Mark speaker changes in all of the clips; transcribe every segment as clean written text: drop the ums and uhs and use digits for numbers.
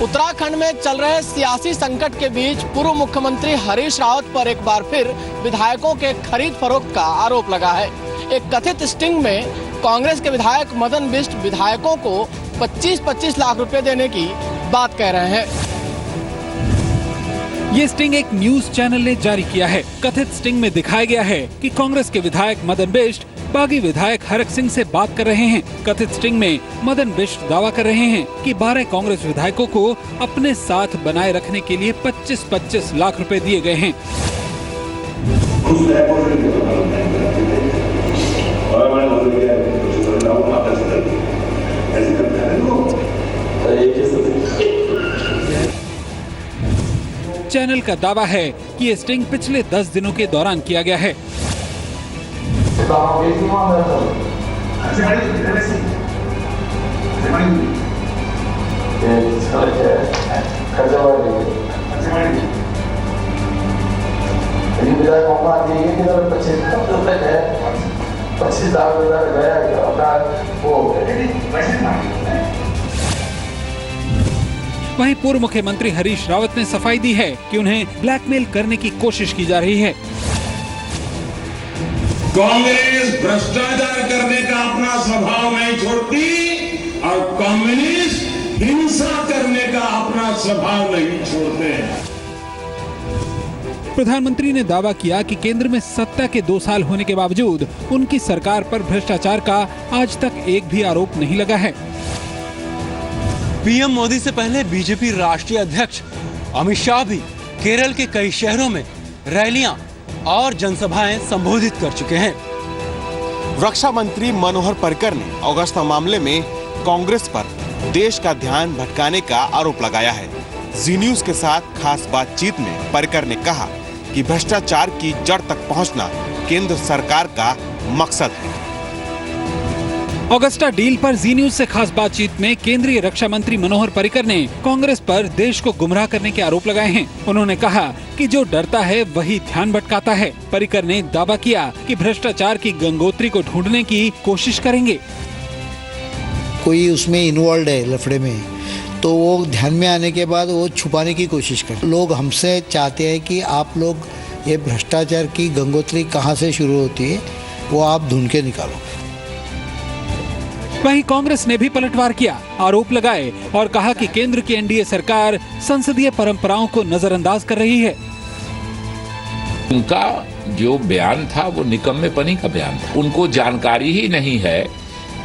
Speaker 1: उत्तराखंड में चल रहे सियासी संकट के बीच पूर्व मुख्यमंत्री हरीश रावत पर एक बार फिर विधायकों के खरीद फरोख्त का आरोप लगा है। एक कथित स्टिंग में कांग्रेस के विधायक मदन बिष्ट विधायकों को 25-25 लाख रुपए देने की बात कह रहे हैं।
Speaker 2: ये स्टिंग एक न्यूज चैनल ने जारी किया है। कथित स्टिंग में दिखाया गया है कि कांग्रेस के विधायक मदन बिष्ट बागी विधायक हरक सिंह से बात कर रहे हैं। कथित स्टिंग में मदन बिष्ट दावा कर रहे हैं कि 12 कांग्रेस विधायकों को अपने साथ बनाए रखने के लिए 25-25 लाख रुपए दिए गए हैं। चैनल का दावा है कि ये स्टिंग पिछले 10 दिनों के दौरान किया गया है। वहीं पूर्व मुख्यमंत्री हरीश रावत ने सफाई दी है कि उन्हें ब्लैकमेल करने की कोशिश की जा रही है।
Speaker 3: कांग्रेस भ्रष्टाचार करने का अपना स्वभाव नहीं छोड़ती और कम्युनिस्ट हिंसा करने का अपना स्वभाव नहीं छोड़ते।
Speaker 2: प्रधानमंत्री ने दावा किया कि केंद्र में सत्ता के 2 साल होने के बावजूद उनकी सरकार पर भ्रष्टाचार का आज तक एक भी आरोप नहीं लगा है।
Speaker 4: पीएम मोदी से पहले बीजेपी राष्ट्रीय अध्यक्ष अमित शाह भी केरल के कई शहरों में रैलियां और जनसभाएं संबोधित कर चुके हैं।
Speaker 5: रक्षा मंत्री मनोहर पर्रिकर ने अगस्ता मामले में कांग्रेस पर देश का ध्यान भटकाने का आरोप लगाया है। जी न्यूज के साथ खास बातचीत में पर्रिकर ने कहा कि भ्रष्टाचार की जड़ तक पहुंचना केंद्र सरकार का मकसद है।
Speaker 2: अगस्ता डील पर जी न्यूज से खास बातचीत में केंद्रीय रक्षा मंत्री मनोहर पर्रिकर ने कांग्रेस पर देश को गुमराह करने के आरोप लगाए हैं। उन्होंने कहा कि जो डरता है वही ध्यान भटकाता है। पर्रिकर ने दावा किया कि भ्रष्टाचार की गंगोत्री को ढूंढने की कोशिश करेंगे।
Speaker 6: कोई उसमें इन्वॉल्व है लफड़े में, तो वो ध्यान में आने के बाद वो छुपाने की कोशिश करते। लोग हमसे चाहते हैं कि आप लोग ये भ्रष्टाचार की गंगोत्री कहाँ से शुरू होती है वो आप ढूंढ के निकालो।
Speaker 2: वहीं कांग्रेस ने भी पलटवार किया, आरोप लगाए और कहा कि केंद्र की एनडीए सरकार संसदीय परंपराओं को नजरअंदाज कर रही है।
Speaker 7: उनका जो बयान था वो निकम्मेपनी का बयान था। उनको जानकारी ही नहीं है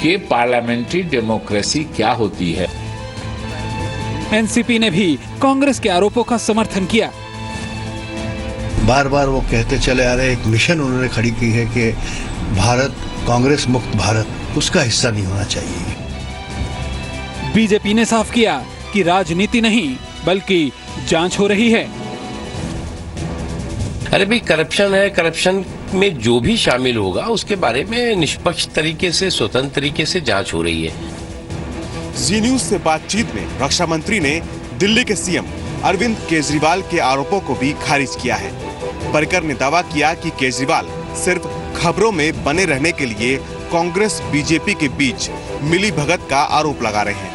Speaker 7: कि पार्लियामेंट्री डेमोक्रेसी क्या होती है।
Speaker 2: एनसीपी ने भी कांग्रेस के आरोपों का समर्थन किया।
Speaker 8: बार बार वो कहते चले आ रहे, एक मिशन उन्होंने खड़ी की है कि भारत कांग्रेस मुक्त भारत, उसका हिस्सा नहीं होना चाहिए।
Speaker 2: बीजेपी ने साफ किया कि राजनीति नहीं बल्कि जांच हो रही है।
Speaker 9: अरे भाई, करप्शन है, करप्शन में जो भी शामिल होगा उसके बारे में निष्पक्ष तरीके से, स्वतंत्र तरीके से जांच हो रही है।
Speaker 5: जी न्यूज से बातचीत में रक्षा मंत्री ने दिल्ली के सीएम अरविंद केजरीवाल के आरोपों को भी खारिज किया है। पर्रिकर ने दावा किया कि केजरीवाल सिर्फ खबरों में बने रहने के लिए कांग्रेस बीजेपी के बीच मिलीभगत का आरोप लगा रहे हैं।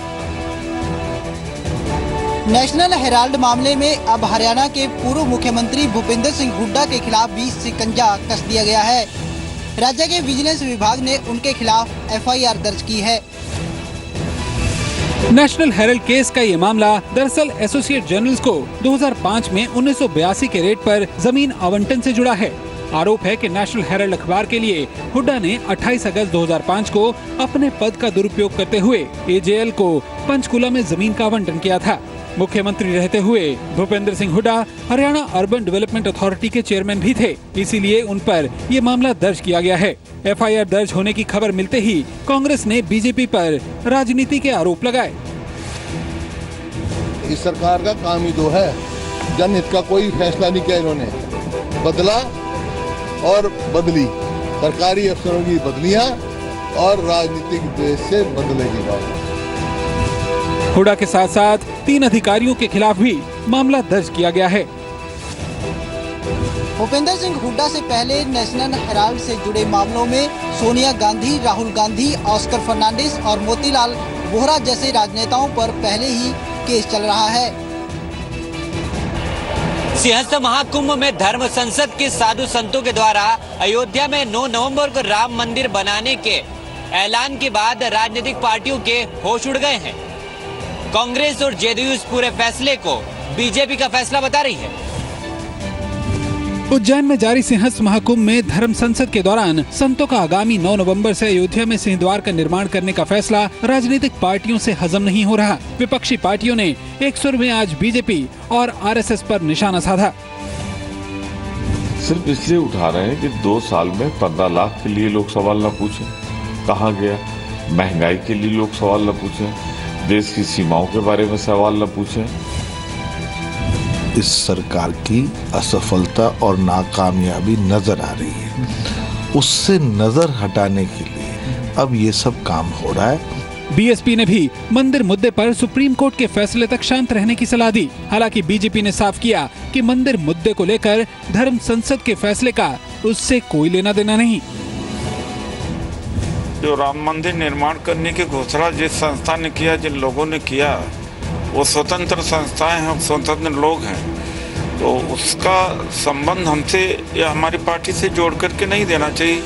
Speaker 10: नेशनल हेराल्ड मामले में अब हरियाणा के पूर्व मुख्यमंत्री भूपेंद्र सिंह हुड्डा के खिलाफ भी शिकंजा कस दिया गया है। राज्य के विजिलेंस विभाग ने उनके खिलाफ एफआईआर दर्ज की है।
Speaker 2: नेशनल हेराल्ड केस का ये मामला दरअसल एसोसिएट जर्नल्स को 2005 में 1982 के रेट पर जमीन आवंटन से जुड़ा है। आरोप है कि नेशनल हेराल्ड अखबार के लिए हुड्डा ने 28 अगस्त 2005 को अपने पद का दुरुपयोग करते हुए एजेएल को पंचकुला में जमीन का आवंटन किया था। मुख्यमंत्री रहते हुए Bhupendra Singh Hooda Haryana urban development authority के चेयरमैन भी थे, इसीलिए उन पर ये मामला दर्ज किया गया है। एफआईआर दर्ज होने की खबर मिलते ही कांग्रेस ने बीजेपी पर राजनीति के आरोप लगाए।
Speaker 8: इस सरकार का काम ही तो है, जनहित का कोई फैसला नहीं किया इन्होंने, बदला और बदली, सरकारी अफसरों की बदलियां और राजनीतिक द्वेष से बदलेगी बात।
Speaker 2: हुड्डा के साथ साथ 3 अधिकारियों के खिलाफ भी मामला दर्ज किया गया है।
Speaker 10: भूपेंद्र सिंह हुड्डा से पहले नेशनल हेराल्ड से जुड़े मामलों में सोनिया गांधी, राहुल गांधी, ऑस्कर फर्नांडिस और मोतीलाल वोहरा जैसे राजनेताओं पर पहले ही केस चल रहा है।
Speaker 11: सिंहस्थ महाकुंभ में धर्म संसद के साधु संतों के द्वारा अयोध्या में 9 नवंबर को राम मंदिर बनाने के ऐलान के बाद राजनीतिक पार्टियों के होश उड़ गए हैं। कांग्रेस और जेडीयू इस पूरे फैसले को बीजेपी का फैसला बता रही है।
Speaker 2: उज्जैन में जारी सिंहस्थ महाकुंभ में धर्म संसद के दौरान संतों का आगामी 9 नवंबर से अयोध्या में सिंहद्वार का निर्माण करने का फैसला राजनीतिक पार्टियों से हजम नहीं हो रहा। विपक्षी पार्टियों ने एक सुर में आज बीजेपी और आरएसएस पर निशाना साधा।
Speaker 12: सिर्फ इसलिए उठा रहे हैं कि 2 साल में 15 लाख के लिए लोग सवाल न पूछें, कहाँ गया। महंगाई के लिए लोग सवाल न पूछें, देश की सीमाओं के बारे में सवाल न पूछें।
Speaker 13: इस सरकार की असफलता और नाकामयाबी नजर आ रही है, उससे नजर हटाने के लिए अब ये सब काम हो रहा है।
Speaker 2: बीएसपी ने भी मंदिर मुद्दे पर सुप्रीम कोर्ट के फैसले तक शांत रहने की सलाह दी। हालांकि बीजेपी ने साफ किया कि मंदिर मुद्दे को लेकर धर्म संसद के फैसले का उससे कोई लेना देना नहीं।
Speaker 14: जो राम मंदिर निर्माण करने की घोषणा जिस संस्था ने किया, जिन लोगों ने किया, वो स्वतंत्र संस्थाएं हैं, स्वतंत्र लोग हैं, तो उसका संबंध हमसे या हमारी पार्टी से जोड़ करके नहीं देना चाहिए।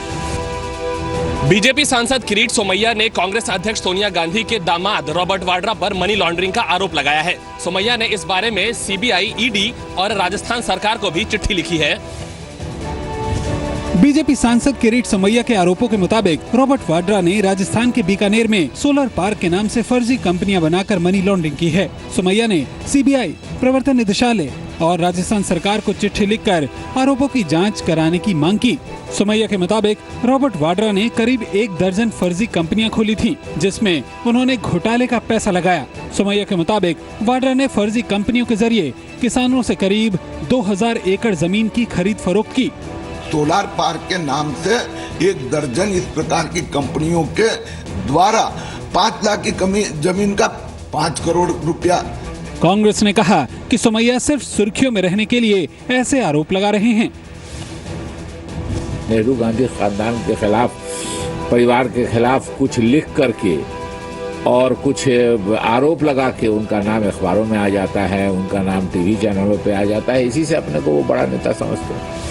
Speaker 1: बीजेपी सांसद किरीट सोमैया ने कांग्रेस अध्यक्ष सोनिया गांधी के दामाद रॉबर्ट वाड्रा पर मनी लॉन्ड्रिंग का आरोप लगाया है। सोमैया ने इस बारे में सीबीआई, ईडी और राजस्थान सरकार को भी चिट्ठी लिखी है।
Speaker 2: बीजेपी सांसद किरीट सोमैया के आरोपों के मुताबिक रॉबर्ट वाड्रा ने राजस्थान के बीकानेर में सोलर पार्क के नाम से फर्जी कंपनियां बनाकर मनी लॉन्ड्रिंग की है। सोमैया ने सीबीआई, प्रवर्तन निदेशालय और राजस्थान सरकार को चिट्ठी लिखकर आरोपों की जांच कराने की मांग की। सोमैया के मुताबिक रॉबर्ट वाड्रा ने करीब 1 दर्जन फर्जी कंपनियां खोली थीं, जिसमें उन्होंने घोटाले का पैसा लगाया। सोमैया के मुताबिक वाड्रा ने फर्जी कंपनियों के जरिए किसानों से करीब 2000 एकड़ जमीन की खरीद फरोख्त की।
Speaker 15: सोलार पार्क के नाम से 1 दर्जन इस प्रकार की कंपनियों के द्वारा 5 लाख की जमीन का 5 करोड़ रुपया।
Speaker 2: कांग्रेस ने कहा कि सोमैया सिर्फ सुर्खियों में रहने के लिए ऐसे आरोप लगा रहे हैं।
Speaker 7: नेहरू गांधी खानदान के खिलाफ, परिवार के खिलाफ कुछ लिख करके और कुछ आरोप लगा के उनका नाम अखबारों में आ जाता है, उनका नाम टीवी चैनलों पे आ जाता है। इसी से अपने को वो बड़ा नेता समझते हैं।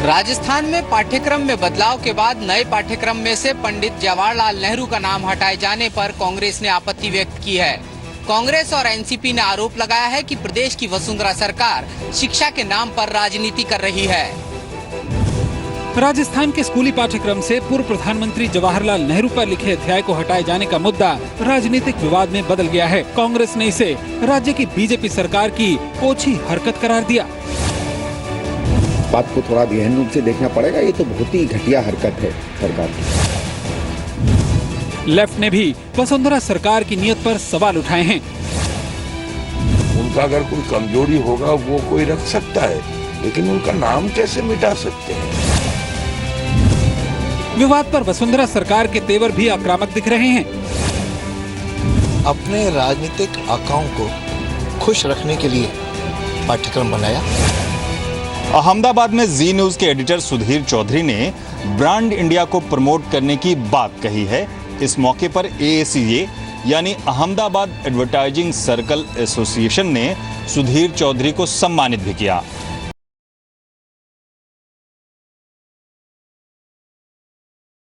Speaker 11: राजस्थान में पाठ्यक्रम में बदलाव के बाद नए पाठ्यक्रम में से पंडित जवाहरलाल नेहरू का नाम हटाए जाने पर कांग्रेस ने आपत्ति व्यक्त की है। कांग्रेस और एनसीपी ने आरोप लगाया है कि प्रदेश की वसुंधरा सरकार शिक्षा के नाम पर राजनीति कर रही है।
Speaker 2: राजस्थान के स्कूली पाठ्यक्रम से पूर्व प्रधानमंत्री जवाहरलाल नेहरू पर लिखे अध्याय को हटाए जाने का मुद्दा राजनीतिक विवाद में बदल गया है। कांग्रेस ने इसे राज्य की बीजेपी सरकार की ओछी हरकत करार दिया।
Speaker 16: बात को थोड़ा गहन रूप से देखना पड़ेगा, ये तो बहुत ही घटिया हरकत है सरकार की।
Speaker 2: लेफ्ट ने भी वसुंधरा सरकार की नीयत पर सवाल उठाए हैं।
Speaker 3: उनका अगर कोई कमजोरी होगा वो कोई रख सकता है, लेकिन उनका नाम कैसे मिटा सकते हैं।
Speaker 2: विवाद पर वसुंधरा सरकार के तेवर भी आक्रामक दिख रहे हैं।
Speaker 6: अपने राजनीतिक आकाओं को खुश रखने के लिए पाठ्यक्रम बनाया।
Speaker 17: अहमदाबाद में जी न्यूज के एडिटर सुधीर चौधरी ने ब्रांड इंडिया को प्रमोट करने की बात कही है। इस मौके पर AACA यानी अहमदाबाद एडवर्टाइजिंग सर्कल एसोसिएशन ने सुधीर चौधरी को सम्मानित भी किया।